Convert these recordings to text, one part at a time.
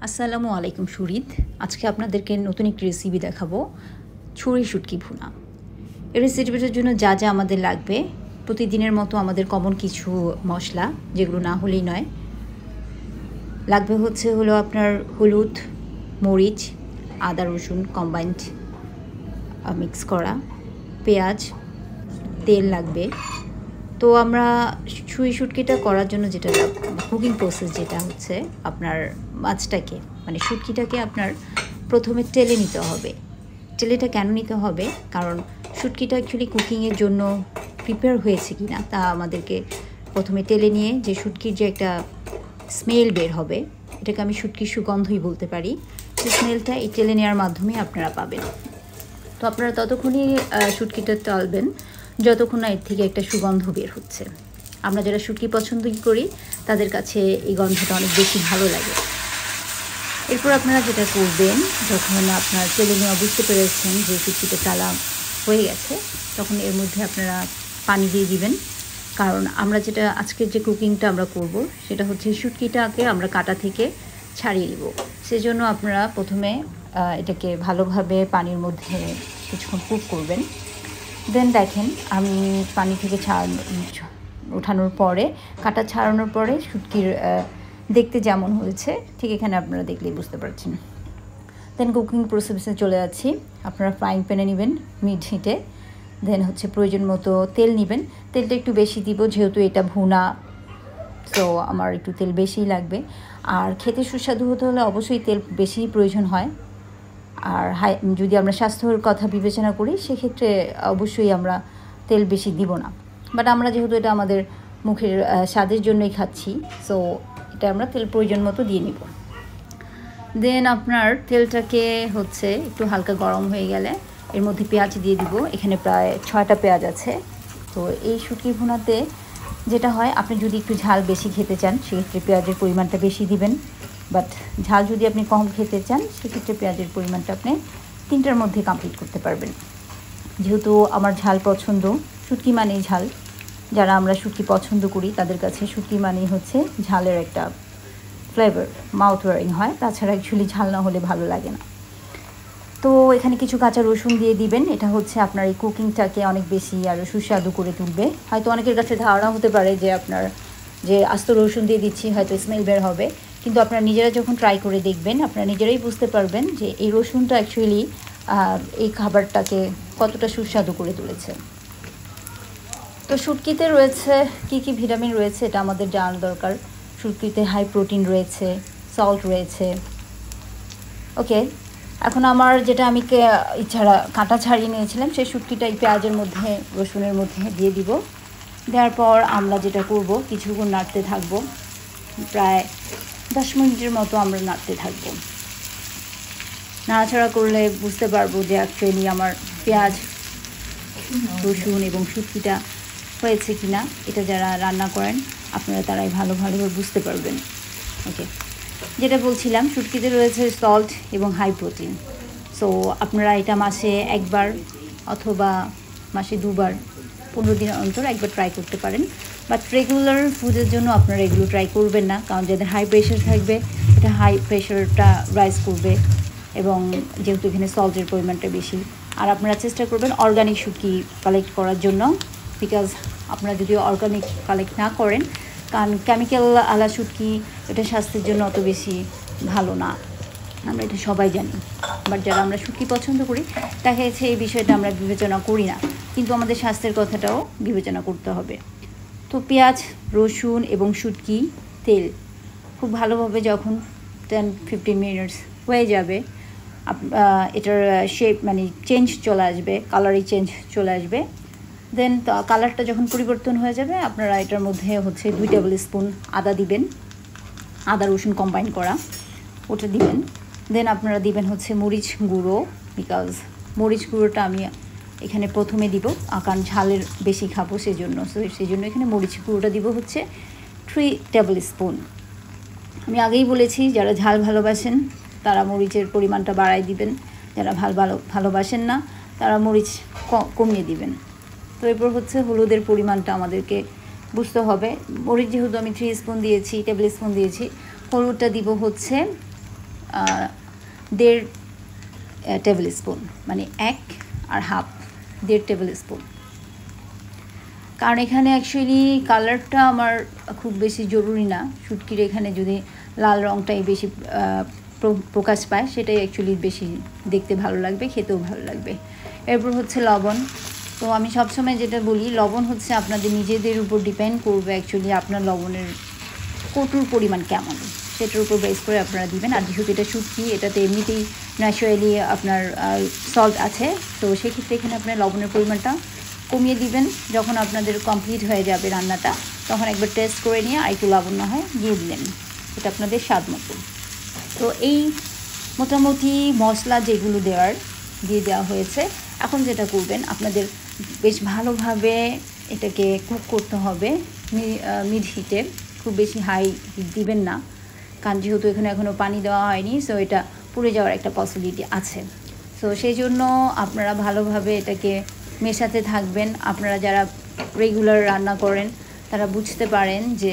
আসসালামু আলাইকুম সুরিদ। আজকে আপনাদেরকে নতুন একটি রেসিপি দেখাবো, ছুরি শুটকি ভুনা। এই রেসিপিটার জন্য যা যা আমাদের লাগবে, প্রতিদিনের মতো আমাদের কমন কিছু মশলা, যেগুলো না হলেই নয়। লাগবে হলো আপনার হলুদ, মরিচ, আদা রসুন কম্বাইন্ড মিক্স করা, পেঁয়াজ, তেল লাগবে। তো আমরা ছুরি শুটকিটা করার জন্য যেটা কুকিং প্রসেস যেটা হচ্ছে, আপনার মাছটাকে মানে শুটকিটাকে আপনার প্রথমে টেলে নিতে হবে। টেলেটা কেন নিতে হবে? কারণ শুটকিটা অ্যাকচুয়ালি কুকিংয়ের জন্য প্রিপেয়ার হয়েছে কি না তা আমাদেরকে প্রথমে টেলে নিয়ে যে শুটকির যে একটা স্মেল বের হবে, এটাকে আমি শুটকির সুগন্ধই বলতে পারি। সেই স্মেলটা এই টেলে নেওয়ার মাধ্যমে আপনারা পাবেন। তো আপনারা ততক্ষণই শুটকিটা টালবেন যতক্ষণ না এর থেকে একটা সুগন্ধ বের হচ্ছে। আমরা যারা শুটকি পছন্দ করি তাদের কাছে এই গন্ধটা অনেক বেশি ভালো লাগে। এরপর আপনারা যেটা করবেন, যখন আপনার তেলে নেওয়া বুঝতে পেরেছেন যে শুটকিটা টালা হয়ে গেছে, তখন এর মধ্যে আপনারা পানি দিয়ে দিবেন। কারণ আমরা যেটা আজকের যে কুকিংটা আমরা করব সেটা হচ্ছে শুটকিটাকে আমরা কাটা থেকে ছাড়িয়ে দিব। সেজন্য আপনারা প্রথমে এটাকে ভালোভাবে পানির মধ্যে কিছুক্ষণ কুক করবেন। দেন দেখেন, আমি পানি থেকে ওঠানোর পরে, কাটা ছাড়ানোর পরে শুটকির দেখতে যেমন হয়েছে ঠিক এখানে আপনারা দেখলেই বুঝতে পারছেন। দেন কুকিং প্রসেসে চলে যাচ্ছি। আপনারা ফ্রাইং প্যানে নেবেন মিড হিটে। দেন প্রয়োজন মতো তেল নেবেন। তেলটা একটু বেশি দিব যেহেতু এটা ভুনা, তো আমার একটু তেল বেশিই লাগবে। আর খেতে সুস্বাদু হতে হলে অবশ্যই তেল বেশি প্রয়োজন হয়। আর যদি আমরা স্বাস্থ্যের কথা বিবেচনা করি সেক্ষেত্রে অবশ্যই আমরা তেল বেশি দিব না। বাট আমরা যেহেতু এটা আমাদের মুখের স্বাদের জন্যই খাচ্ছি, সো এটা আমরা তেল প্রয়োজন মতো দিয়ে নিব। দেন আপনার তেলটাকে একটু হালকা গরম হয়ে গেলে এর মধ্যে পেঁয়াজ দিয়ে দিব। এখানে প্রায় 6টা পেঁয়াজ আছে। তো এই শুটকি ভুনাতে যেটা হয়, আপনি যদি একটু ঝাল বেশি খেতে চান সেক্ষেত্রে পেঁয়াজের পরিমাণটা বেশি দিবেন। বাট ঝাল যদি আপনি কম খেতে চান সেক্ষেত্রে পেঁয়াজের পরিমাণটা আপনি 3টার মধ্যে কমপ্লিট করতে পারবেন। যেহেতু আমার ঝাল পছন্দ, শুটকি মানেই ঝাল। যারা আমরা শুটকি পছন্দ করি তাদের কাছে শুটকি মানেই ঝালের একটা ফ্লেভার, মাউথ ওয়ারিং হয়। তাছাড়া অ্যাকচুয়ালি ঝাল না হলে ভালো লাগে না। তো এখানে কিছু কাঁচা রসুন দিয়ে দিবেন। এটা আপনার এই কুকিংটাকে অনেক বেশি আরও সুস্বাদু করে তুলবে। হয়তো অনেকের কাছে ধারণা হতে পারে যে আপনার যে আস্ত রসুন দিয়ে দিচ্ছি হয়তো স্মেল বের হবে, কিন্তু আপনারা নিজেরা যখন ট্রাই করে দেখবেন আপনারা নিজেরাই বুঝতে পারবেন যে এই রসুনটা অ্যাকচুয়ালি এই খাবারটাকে কতটা সুস্বাদু করে তুলেছে। তো শুটকিতে রয়েছে কি কি ভিটামিন রয়েছে এটা আমাদের জানার দরকার। শুটকিতে হাই প্রোটিন রয়েছে, সল্ট রয়েছে। ওকে, এখন আমার যেটা আমি কাঁটা ছাড়িয়ে নিয়েছিলাম সেই শুটকিটা এই পেঁয়াজের মধ্যে, রসুনের মধ্যে দিয়ে দিব। দেওয়ার পর আমরা যেটা করব, কিছুক্ষণ নাড়তে থাকবো। প্রায় 10 মিনিটের মতো আমরা নাড়তে থাকবো। নাড়াচাড়া করলে বুঝতে পারবো যে অ্যাকচুয়ালি আমার পেঁয়াজ, রসুন এবং শুটকিটা হয়েছে কি না। এটা যারা রান্না করেন আপনারা তারাই ভালোভাবে বুঝতে পারবেন। ওকে, যেটা বলছিলাম, শুটকিতে রয়েছে সল্ট এবং হাই প্রোটিন। সো আপনারা এটা মাসে একবার অথবা মাসে 2বার, 15 দিন অন্তর একবার ট্রাই করতে পারেন। বাট রেগুলার ফুডের জন্য আপনারা এগুলো ট্রাই করবেন না, কারণ যাদের হাই প্রেশার থাকবে এটা হাই প্রেশারটা রাইজ করবে, এবং যেহেতু এখানে সল্টের পরিমাণটা বেশি। আর আপনারা চেষ্টা করবেন অর্গানিক শুটকি কালেক্ট করার জন্য, বিকজ আপনারা যদি অর্গানিক কালেক্ট না করেন, কারণ কেমিক্যাল আলা শুটকি এটা স্বাস্থ্যের জন্য অত বেশি ভালো না, আমরা এটা সবাই জানি। বাট যারা আমরা শুটকি পছন্দ করি দেখা যাচ্ছে এই বিষয়টা আমরা বিবেচনা করি না, কিন্তু আমাদের স্বাস্থ্যের কথাটাও বিবেচনা করতে হবে। তো পেঁয়াজ, রসুন এবং শুটকি, তেল খুব ভালোভাবে যখন 10-15 মিনিটস হয়ে যাবে, এটার শেপ চেঞ্জ চলে আসবে, কালারই চেঞ্জ চলে আসবে। দেন কালারটা যখন পরিবর্তন হয়ে যাবে আপনারা এটার মধ্যে 2 টেবিল স্পুন আদা দিবেন, আদা রসুন কম্বাইন করা, ওটা দিবেন। দেন আপনারা দিবেন মরিচ গুঁড়ো, বিকজ মরিচ গুঁড়োটা আমি এখানে প্রথমে দিব, কারণ ঝালের বেশি খাবো সেজন্য। এখানে মরিচ গুঁড়োটা দিব 3 টেবিল স্পুন। আমি আগেই বলেছি যারা ঝাল ভালোবাসেন তারা মরিচের পরিমাণটা বাড়াই দিবেন, যারা ভালোবাসেন না তারা মরিচ কমিয়ে দিবেন। তো এরপর হলুদের পরিমাণটা আমাদেরকে বুঝতে হবে। মরিচ যেহেতু আমি 3 টেবিল স্পুন দিয়েছি, হলুদটা দিব 1.5 টেবিল স্পুন, মানে 1 আর হাফ 1.5 টেবিল স্পুন। কারণ এখানে অ্যাকচুয়ালি কালারটা আমার খুব বেশি জরুরি না, শুটকির এখানে যদি লাল রঙটাই বেশি প্রকাশ পায় সেটাই অ্যাকচুয়ালি বেশি দেখতে ভালো লাগবে, খেতেও ভালো লাগবে। এরপর হচ্ছে লবণ। তো আমি সবসময় যেটা বলি, লবণ হচ্ছে আপনাদের নিজেদের উপর ডিপেন্ড করবে অ্যাকচুয়ালি আপনার লবণের কটুর পরিমাণ কেমন, সেটার উপর বেস করে আপনারা দিবেন। আর যেহেতু এটা শুটকি, এটাতে এমনিতেই ন্যাচারালি আপনার সল্ট আছে, তো সেক্ষেত্রে এখানে আপনার লবণের পরিমাণটা কমিয়ে দিবেন। যখন আপনাদের কমপ্লিট হয়ে যাবে রান্নাটা, তখন একবার টেস্ট করে নিয়ে আর একটু লবণ না হয় দিয়ে দিলেন, এটা আপনাদের স্বাদ মতো। তো এই মোটামুটি মশলা যেগুলো দিয়ে দেওয়া হয়েছে। এখন যেটা করবেন, আপনাদের বেশ ভালোভাবে এটাকে কুক করতে হবে মিড হিটে, খুব বেশি হাই হিট দিবেন না, কারণ যেহেতু এখানে এখনও পানি দেওয়া হয়নি, সো এটা পুড়ে যাওয়ার একটা পসিবিলিটি আছে। সো সেই জন্য আপনারা ভালোভাবে এটাকে মেশাতে থাকবেন। আপনারা যারা রেগুলার রান্না করেন তারা বুঝতে পারেন যে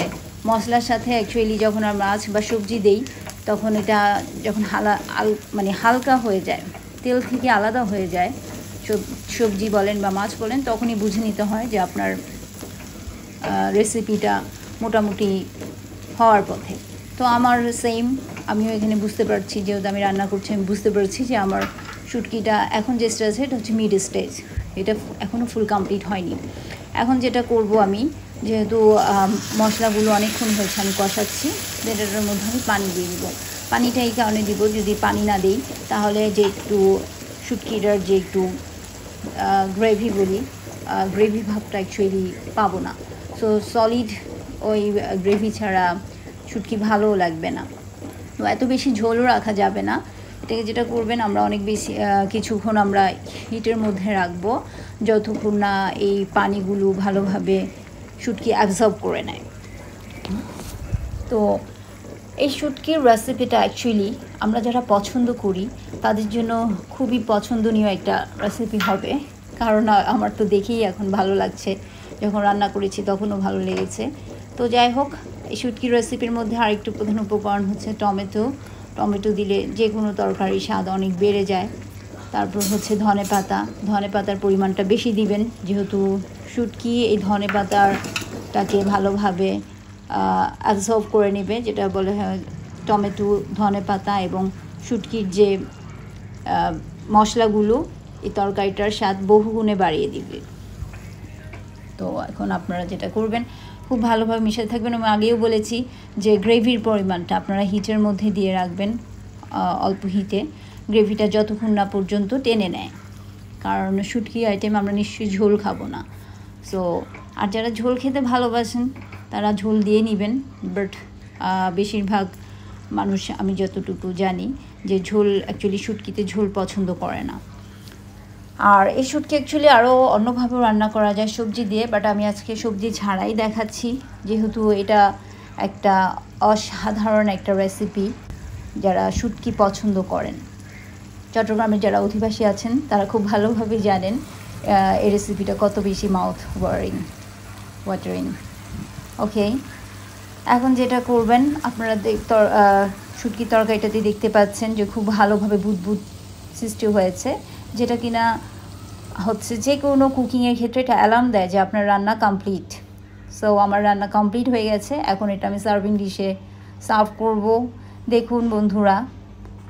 মশলার সাথে অ্যাকচুয়ালি যখন আমরা মাছ বা সবজি দেই, তখন এটা যখন মানে হালকা হয়ে যায়, তেল থেকে আলাদা হয়ে যায়, সবজি বলেন বা মাছ বলেন, তখনই বুঝে নিতে হয় যে আপনার রেসিপিটা মোটামুটি হওয়ার পথে। তো আমার সেম, আমিও এখানে বুঝতে পারছি, যেহেতু আমি রান্না করছি আমি বুঝতে পারছি যে আমার শুটকিটা এখন যে স্টেজ এটা হচ্ছে মিড স্টেজ, এটা এখনও ফুল কমপ্লিট হয়নি। এখন যেটা করব আমি, যেহেতু মশলাগুলো অনেকক্ষণ হয়েছে আমি কষাচ্ছি, এটার মধ্যে আমি পানি দিয়ে দিব। পানিটা এই কারণে দিব, যদি পানি না দিই তাহলে যে একটু শুটকিটার যে একটু গ্রেভি বলি, গ্রেভি ভাবটা অ্যাকচুয়ালি পাবো না। সো সলিড ওই গ্রেভি ছাড়া শুটকি ভালোও লাগবে না। তো এত বেশি ঝোলও রাখা যাবে না। এটাকে যেটা করবেন, আমরা অনেক বেশি কিছুক্ষণ আমরা হিটের মধ্যে রাখবো, যতক্ষণ না এই পানিগুলো ভালোভাবে শুটকি অ্যাবজর্ব করে নেয়। তো এই শুটকির রেসিপিটা অ্যাকচুয়ালি আমরা যারা পছন্দ করি তাদের জন্য খুবই পছন্দনীয় একটা রেসিপি হবে, কারণ আমার তো দেখেই এখন ভালো লাগছে, যখন রান্না করেছি তখনও ভালো লেগেছে। তো যাই হোক, এই শুটকির রেসিপির মধ্যে আরেকটু প্রধান উপকরণ হচ্ছে টমেটো দিলে যে কোনো তরকারির স্বাদ অনেক বেড়ে যায়। তারপর হচ্ছে ধনে পাতার পরিমাণটা বেশি দিবেন, যেহেতু শুটকি এই ধনে পাতাটাকে ভালোভাবে অ্যাবজর্ব করে নেবে, যেটা বলে হয় টমেটো, ধনে পাতা এবং শুটকির যে মশলাগুলো এই তরকারিটার স্বাদ বহুগুণে বাড়িয়ে দিবে। তো এখন আপনারা যেটা করবেন, খুব ভালোভাবে মিশাতে থাকবেন। আমি আগেও বলেছি যে গ্রেভির পরিমাণটা আপনারা হিটের মধ্যে দিয়ে রাখবেন, অল্প হিটে, গ্রেভিটা যতক্ষণ না পর্যন্ত টেনে নেয়, কারণ শুটকি আইটেম আমরা নিশ্চয়ই ঝোল খাবো না। সো আর যারা ঝোল খেতে ভালোবাসেন তারা ঝোল দিয়ে নেবেন, বাট বেশিরভাগ মানুষ আমি যতটুকু জানি যে ঝোল অ্যাকচুয়ালি শুটকিতে ঝোল পছন্দ করে না। আর এই শুটকি অ্যাকচুয়ালি আরও অন্যভাবেও রান্না করা যায় সবজি দিয়ে, বাট আমি আজকে সবজি ছাড়াই দেখাচ্ছি, যেহেতু এটা একটা অসাধারণ একটা রেসিপি। যারা শুটকি পছন্দ করেন, চট্টগ্রামের যারা অধিবাসী আছেন তারা খুব ভালোভাবে জানেন এই রেসিপিটা কত বেশি মাউথ ওয়াটারিং। ওকে, এখন যেটা করবেন, আপনারা শুটকির তরকারিটাতে দেখতে পাচ্ছেন যে খুব ভালোভাবে বুদবুদ সৃষ্টি হয়েছে, যেটা কিনা হচ্ছে যে কোনো কুকিংয়ের ক্ষেত্রে এটা অ্যালার্ম দেয় যে আপনার রান্না কমপ্লিট। সো আমার রান্না কমপ্লিট হয়ে গেছে, এখন এটা আমি সার্ভিং ডিশে সার্ভ করব। দেখুন বন্ধুরা,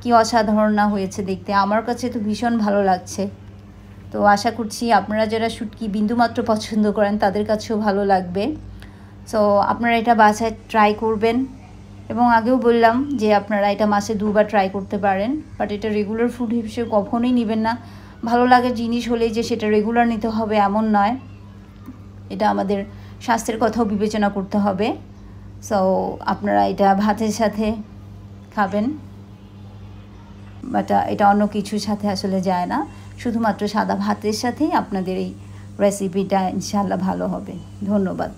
কি অসাধারণ না হয়েছে দেখতে, আমার কাছে তো ভীষণ ভালো লাগছে। তো আশা করছি আপনারা যারা শুটকি বিন্দুমাত্র পছন্দ করেন তাদের কাছেও ভালো লাগবে। সো আপনারা এটা বাসায় ট্রাই করবেন, এবং আগেও বললাম যে আপনারা এটা মাসে 2 বার ট্রাই করতে পারেন, বাট এটা রেগুলার ফুড হিসেবে কখনোই নেবেন না। ভালো লাগার জিনিস হলেই যে সেটা রেগুলার নিতে হবে এমন নয়, এটা আমাদের স্বাস্থ্যের কথাও বিবেচনা করতে হবে। সো আপনারা এটা ভাতের সাথে খাবেন, বাট এটা অন্য কিছুর সাথে আসলে যায় না, শুধুমাত্র সাদা ভাতের সাথেই আপনাদের এই রেসিপিটা ইনশাআল্লাহ ভালো হবে। ধন্যবাদ।